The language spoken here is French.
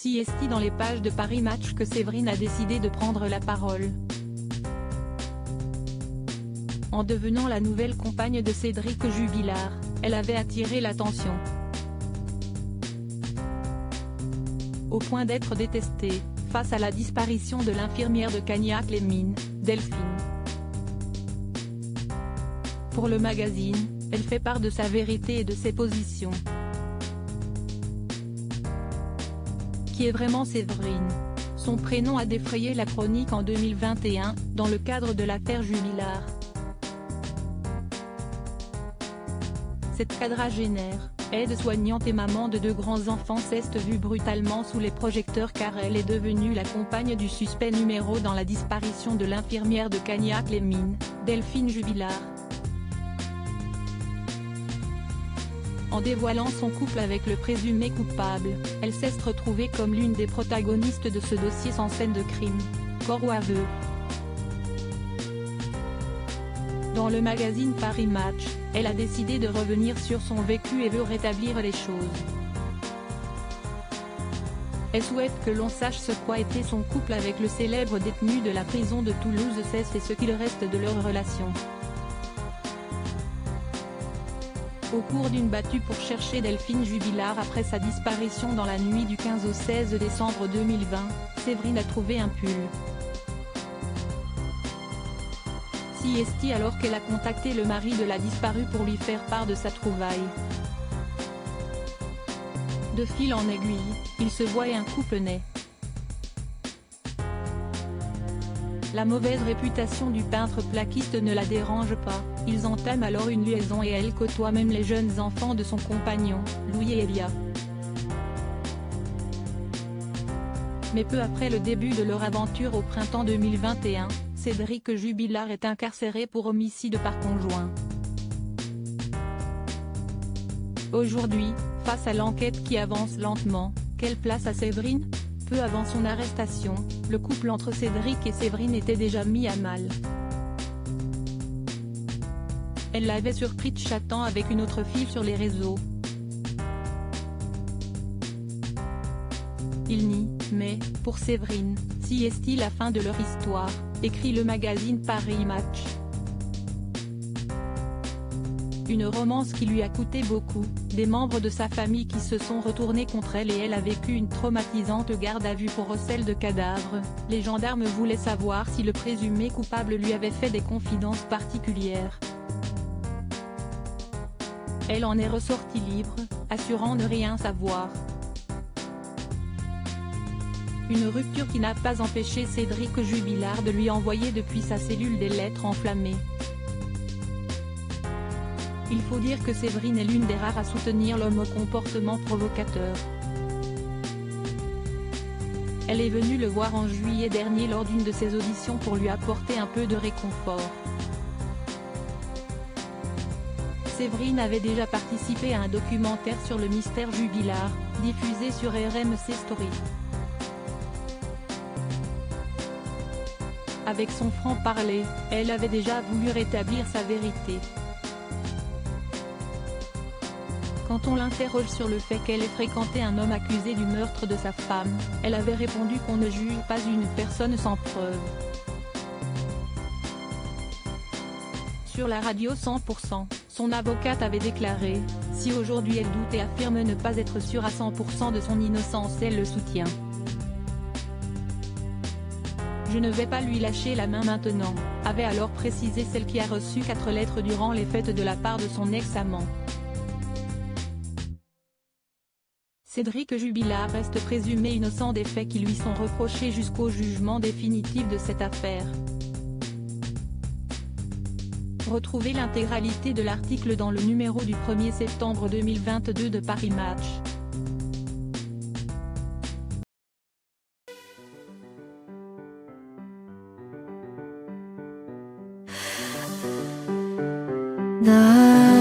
Si est dans les pages de Paris Match que Séverine a décidé de prendre la parole. En devenant la nouvelle compagne de Cédric Jubilard, elle avait attiré l'attention. Au point d'être détestée, face à la disparition de l'infirmière de Cagnac-les-Mines, Delphine. Pour le magazine, elle fait part de sa vérité et de ses positions. Qui est vraiment Séverine? Son prénom a défrayé la chronique en 2021, dans le cadre de l'affaire Jubilard. Cette quadragénaire, aide-soignante et maman de 2 grands enfants s'est vue brutalement sous les projecteurs car elle est devenue la compagne du suspect numéro dans la disparition de l'infirmière de Cagnac-les-Mines, Delphine Jubilard. En dévoilant son couple avec le présumé coupable, elle s'est retrouvée comme l'une des protagonistes de ce dossier sans scène de crime, corps ou aveu. Dans le magazine Paris Match, elle a décidé de revenir sur son vécu et veut rétablir les choses. Elle souhaite que l'on sache ce qu'a été son couple avec le célèbre détenu de la prison de Toulouse et ce qu'il reste de leur relation. Au cours d'une battue pour chercher Delphine Jubilard après sa disparition dans la nuit du 15 au 16 décembre 2020, Séverine a trouvé un pull. Si est alors qu'elle a contacté le mari de la disparue pour lui faire part de sa trouvaille. De fil en aiguille, il se voit et un couple naît. La mauvaise réputation du peintre plaquiste ne la dérange pas, ils entament alors une liaison et elle côtoie même les jeunes enfants de son compagnon, Louis et Elia. Mais peu après le début de leur aventure au printemps 2021, Cédric Jubilard est incarcéré pour homicide par conjoint. Aujourd'hui, face à l'enquête qui avance lentement, quelle place a Séverine? Peu avant son arrestation, le couple entre Cédric et Séverine était déjà mis à mal. Elle l'avait surpris chattant avec une autre fille sur les réseaux. Il nie, mais, pour Séverine, si est la fin de leur histoire, écrit le magazine Paris Match. Une romance qui lui a coûté beaucoup, des membres de sa famille qui se sont retournés contre elle et elle a vécu une traumatisante garde à vue pour recel de cadavres. Les gendarmes voulaient savoir si le présumé coupable lui avait fait des confidences particulières. Elle en est ressortie libre, assurant ne rien savoir. Une rupture qui n'a pas empêché Cédric Jubilard de lui envoyer depuis sa cellule des lettres enflammées. Il faut dire que Séverine est l'une des rares à soutenir l'homme au comportement provocateur. Elle est venue le voir en juillet dernier lors d'une de ses auditions pour lui apporter un peu de réconfort. Séverine avait déjà participé à un documentaire sur le mystère Jubilard, diffusé sur RMC Story. Avec son franc-parler, elle avait déjà voulu rétablir sa vérité. Quand on l'interroge sur le fait qu'elle ait fréquenté un homme accusé du meurtre de sa femme, elle avait répondu qu'on ne juge pas une personne sans preuve. Sur la radio 100%, son avocate avait déclaré « Si aujourd'hui elle doute et affirme ne pas être sûre à 100% de son innocence, elle le soutient. Je ne vais pas lui lâcher la main maintenant », avait alors précisé celle qui a reçu 4 lettres durant les fêtes de la part de son ex-amant. Cédric Jubilard reste présumé innocent des faits qui lui sont reprochés jusqu'au jugement définitif de cette affaire. Retrouvez l'intégralité de l'article dans le numéro du 1er septembre 2022 de Paris Match. 나